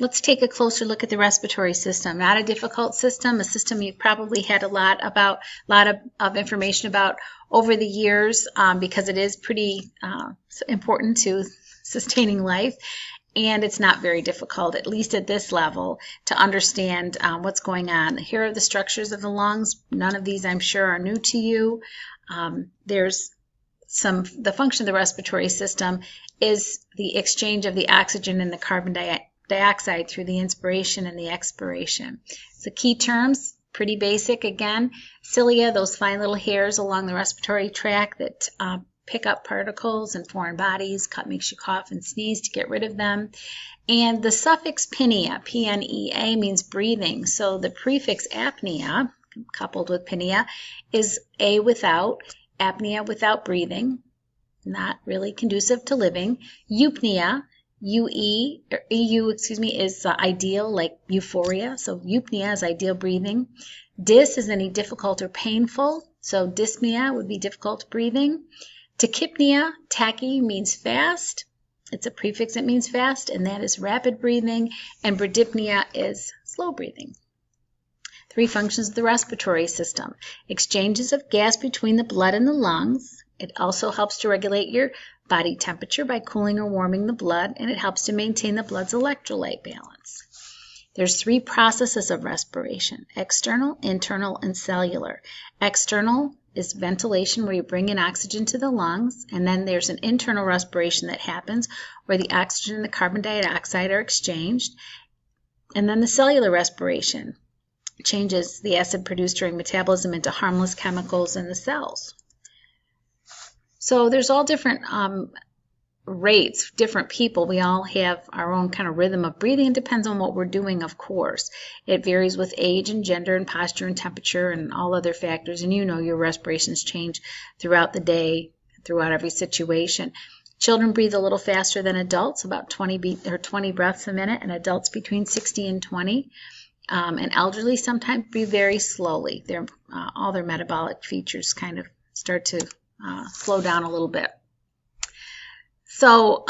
Let's take a closer look at the respiratory system. Not a difficult system, a system you've probably had a lot of information about over the years, because it is pretty important to sustaining life. And it's not very difficult, at least at this level, to understand what's going on. Here are the structures of the lungs. None of these, I'm sure, are new to you. The function of the respiratory system is the exchange of the oxygen and the carbon dioxide through the inspiration and the expiration. So key terms, pretty basic again. Cilia, those fine little hairs along the respiratory tract that pick up particles and foreign bodies, makes you cough and sneeze to get rid of them. And the suffix pinea, P-N-E-A, means breathing. So the prefix apnea, coupled with pinea, is a without, apnea without breathing, not really conducive to living. Eupnea, EU, is ideal, like euphoria. So eupnea is ideal breathing. Dys is any difficult or painful. So dyspnea would be difficult breathing. Tachypnea, tachy means fast. It's a prefix that means fast, and that is rapid breathing. And bradypnea is slow breathing. 3 functions of the respiratory system. Exchanges of gas between the blood and the lungs. It also helps to regulate your body temperature by cooling or warming the blood, and it helps to maintain the blood's electrolyte balance. There's 3 processes of respiration: external, internal, and cellular. External is ventilation, where you bring in oxygen to the lungs, and then there's an internal respiration that happens where the oxygen and the carbon dioxide are exchanged. And then the cellular respiration changes the acid produced during metabolism into harmless chemicals in the cells. So there's all different rates, different people. We all have our own kind of rhythm of breathing. It depends on what we're doing, of course. It varies with age and gender and posture and temperature and all other factors. And you know your respirations change throughout the day, throughout every situation. Children breathe a little faster than adults, about 20 breaths a minute, and adults between 60 and 20. And elderly sometimes breathe very slowly. All their metabolic features kind of start to slow down a little bit. So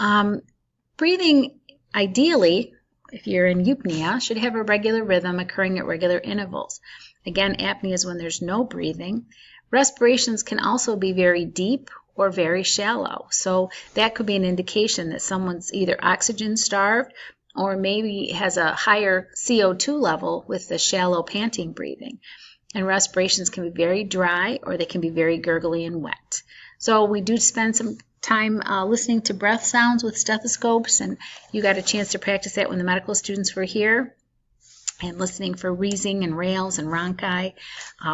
breathing, ideally, if you're in eupnea, should have a regular rhythm occurring at regular intervals. Again, apnea is when there's no breathing. Respirations can also be very deep or very shallow. So that could be an indication that someone's either oxygen starved or maybe has a higher CO2 level with the shallow panting breathing. And respirations can be very dry or they can be very gurgly and wet. So we do spend some time listening to breath sounds with stethoscopes, and you got a chance to practice that when the medical students were here, and listening for wheezing and rales and rhonchi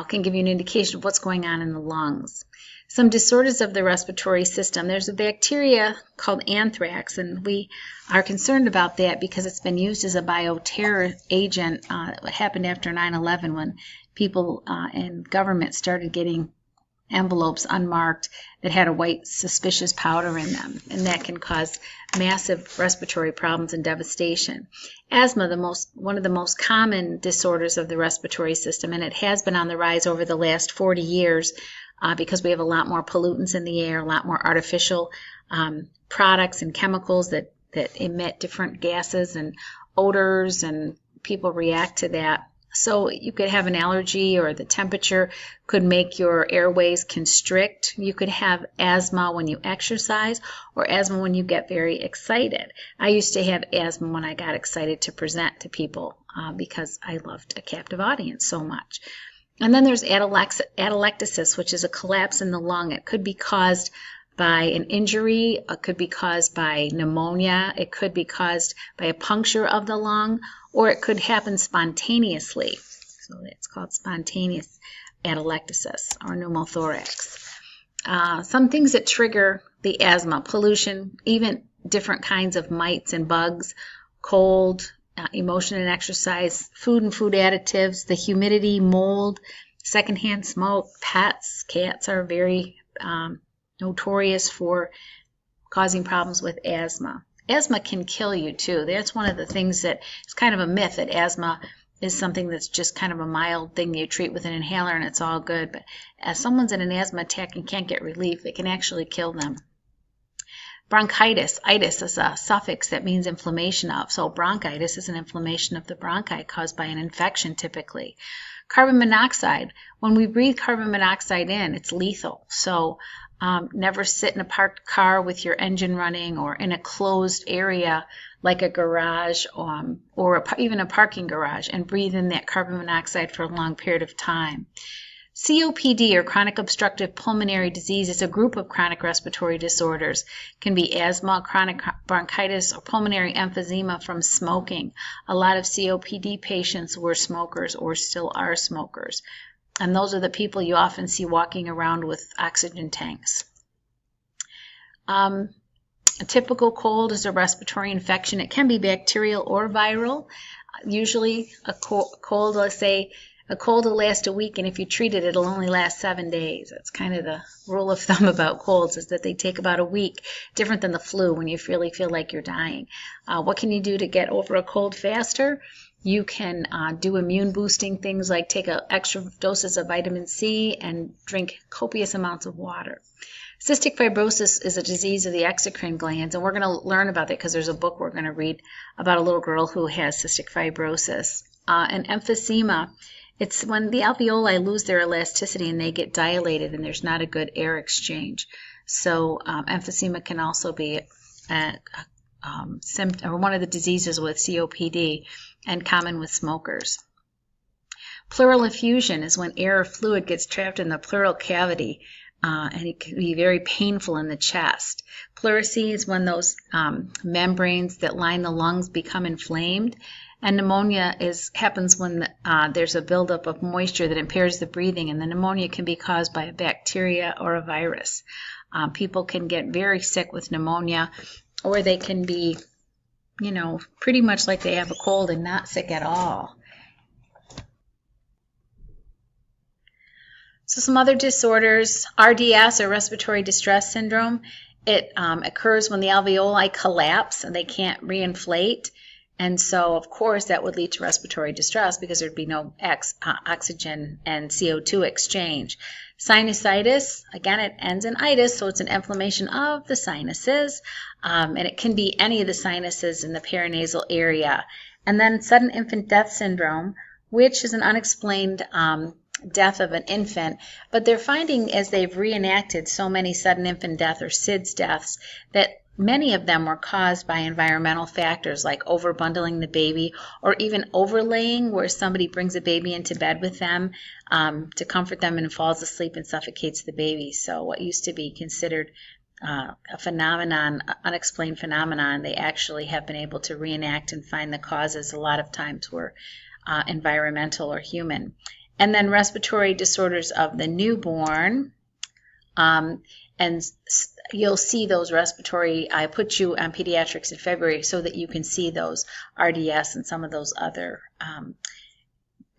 can give you an indication of what's going on in the lungs. Some disorders of the respiratory system. There's a bacteria called anthrax, and we are concerned about that because it's been used as a bioterror agent. What happened after 9/11 when people and government started getting envelopes unmarked that had a white suspicious powder in them, and that can cause massive respiratory problems and devastation. Asthma, one of the most common disorders of the respiratory system, and it has been on the rise over the last 40 years because we have a lot more pollutants in the air, a lot more artificial products and chemicals that emit different gases and odors, and people react to that. So you could have an allergy, or the temperature could make your airways constrict. You could have asthma when you exercise, or asthma when you get very excited. I used to have asthma when I got excited to present to people because I loved a captive audience so much. And then there's atelectasis, which is a collapse in the lung. It could be caused by an injury, it could be caused by pneumonia, it could be caused by a puncture of the lung, or it could happen spontaneously. So it's called spontaneous atelectasis or pneumothorax. Some things that trigger the asthma: pollution, even different kinds of mites and bugs, cold, emotion and exercise, food and food additives, the humidity, mold, secondhand smoke, pets. Cats are very notorious for causing problems with asthma. Asthma can kill you too. That's one of the things that is kind of a myth, that asthma is something that's just kind of a mild thing you treat with an inhaler and it's all good. But as someone's in an asthma attack and can't get relief, it can actually kill them. Bronchitis, itis is a suffix that means inflammation of. So bronchitis is an inflammation of the bronchi caused by an infection typically. Carbon monoxide, when we breathe carbon monoxide in, it's lethal. So never sit in a parked car with your engine running or in a closed area like a garage or even a parking garage and breathe in that carbon monoxide for a long period of time. COPD, or chronic obstructive pulmonary disease, is a group of chronic respiratory disorders. It can be asthma, chronic bronchitis, or pulmonary emphysema from smoking. A lot of COPD patients were smokers or still are smokers. And those are the people you often see walking around with oxygen tanks. A typical cold is a respiratory infection. It can be bacterial or viral. Usually a cold, let's say, a cold will last a week, and if you treat it, it'll only last 7 days. That's kind of the rule of thumb about colds, is that they take about a week, different than the flu when you really feel like you're dying. What can you do to get over a cold faster? You can do immune boosting things like take extra doses of vitamin C and drink copious amounts of water. Cystic fibrosis is a disease of the exocrine glands, and we're going to learn about that because there's a book we're going to read about a little girl who has cystic fibrosis. And emphysema, it's when the alveoli lose their elasticity and they get dilated and there's not a good air exchange. So emphysema can also be one of the diseases with COPD and common with smokers. Pleural effusion is when air or fluid gets trapped in the pleural cavity, and it can be very painful in the chest. Pleurisy is when those membranes that line the lungs become inflamed. And pneumonia happens when there's a buildup of moisture that impairs the breathing, and the pneumonia can be caused by a bacteria or a virus. People can get very sick with pneumonia, or they can be, pretty much like they have a cold and not sick at all. So some other disorders, RDS, or respiratory distress syndrome, it occurs when the alveoli collapse and they can't reinflate. And so, of course, that would lead to respiratory distress because there'd be no oxygen and CO2 exchange. Sinusitis, again, it ends in itis, so it's an inflammation of the sinuses, and it can be any of the sinuses in the paranasal area. And then sudden infant death syndrome, which is an unexplained death of an infant, but they're finding as they've reenacted so many sudden infant death or SIDS deaths that many of them were caused by environmental factors like overbundling the baby or even overlaying, where somebody brings a baby into bed with them to comfort them and falls asleep and suffocates the baby. So what used to be considered a phenomenon, unexplained phenomenon, they actually have been able to reenact and find the causes a lot of times were environmental or human. And then respiratory disorders of the newborn. And you'll see those respiratory, I put you on pediatrics in February so that you can see those RDS and some of those other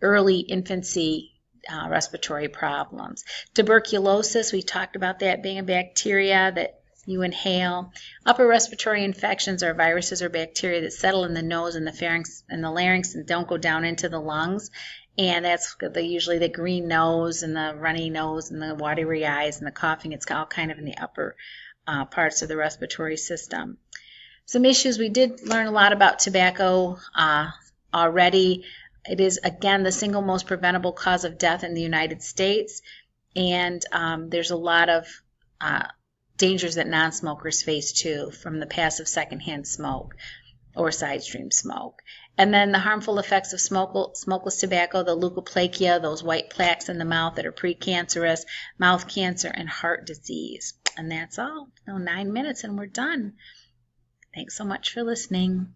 early infancy respiratory problems. Tuberculosis, we talked about that being a bacteria that you inhale. Upper respiratory infections are viruses or bacteria that settle in the nose and the pharynx and the larynx and don't go down into the lungs. And that's usually the green nose and the runny nose and the watery eyes and the coughing. It's all kind of in the upper parts of the respiratory system. Some issues, we did learn a lot about tobacco already. It is, again, the single most preventable cause of death in the United States. And there's a lot of dangers that non-smokers face too from the passive secondhand smoke or side stream smoke. And then the harmful effects of smokeless tobacco, the leukoplakia, those white plaques in the mouth that are precancerous, mouth cancer, and heart disease. And that's all. 9 minutes and we're done. Thanks so much for listening.